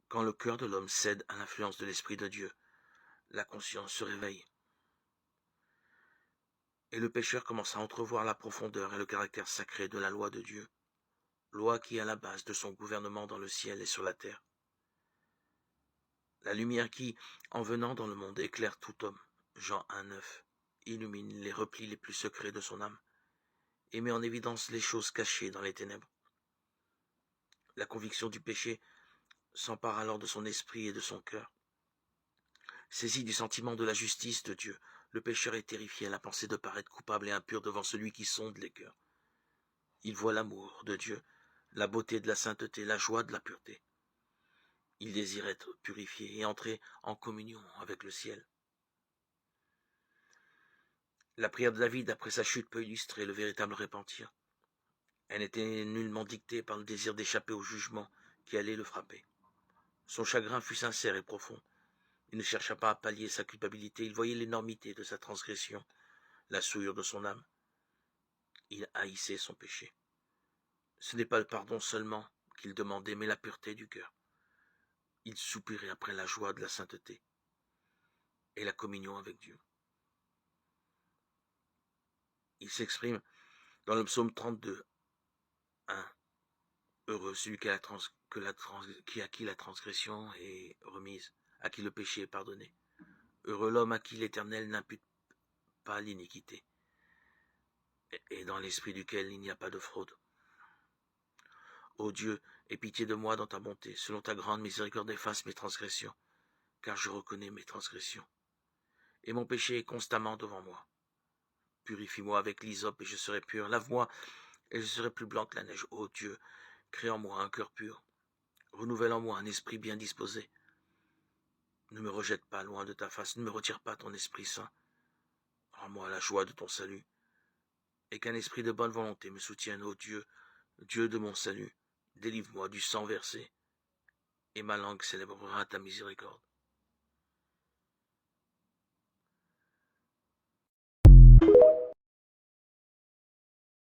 Quand le cœur de l'homme cède à l'influence de l'Esprit de Dieu, la conscience se réveille. Et le pécheur commence à entrevoir la profondeur et le caractère sacré de la loi de Dieu, loi qui est à la base de son gouvernement dans le ciel et sur la terre. La lumière qui, en venant dans le monde, éclaire tout homme, Jean 1,9, illumine les replis les plus secrets de son âme, et met en évidence les choses cachées dans les ténèbres. La conviction du péché s'empare alors de son esprit et de son cœur. Saisi du sentiment de la justice de Dieu, le pécheur est terrifié à la pensée de paraître coupable et impur devant celui qui sonde les cœurs. Il voit l'amour de Dieu, la beauté de la sainteté, la joie de la pureté. Il désire être purifié et entrer en communion avec le ciel. La prière de David après sa chute peut illustrer le véritable repentir. Elle n'était nullement dictée par le désir d'échapper au jugement qui allait le frapper. Son chagrin fut sincère et profond. Il ne chercha pas à pallier sa culpabilité, il voyait l'énormité de sa transgression, la souillure de son âme. Il haïssait son péché. Ce n'est pas le pardon seulement qu'il demandait, mais la pureté du cœur. Il soupirait après la joie de la sainteté et la communion avec Dieu. Il s'exprime dans le psaume 32, 1. Heureux celui qui à qui la transgression est remise, à qui le péché est pardonné. Heureux l'homme à qui l'Éternel n'impute pas l'iniquité, et dans l'esprit duquel il n'y a pas de fraude. Ô Dieu, aie pitié de moi dans ta bonté, selon ta grande miséricorde efface mes transgressions, car je reconnais mes transgressions. Et mon péché est constamment devant moi. Purifie-moi avec l'hysope et je serai pur. Lave-moi et je serai plus blanc que la neige. Ô Dieu, crée en moi un cœur pur. Renouvelle en moi un esprit bien disposé. Ne me rejette pas loin de ta face, ne me retire pas ton Esprit Saint. Rends-moi la joie de ton salut, et qu'un esprit de bonne volonté me soutienne, ô Dieu, Dieu de mon salut. Délivre-moi du sang versé, et ma langue célébrera ta miséricorde.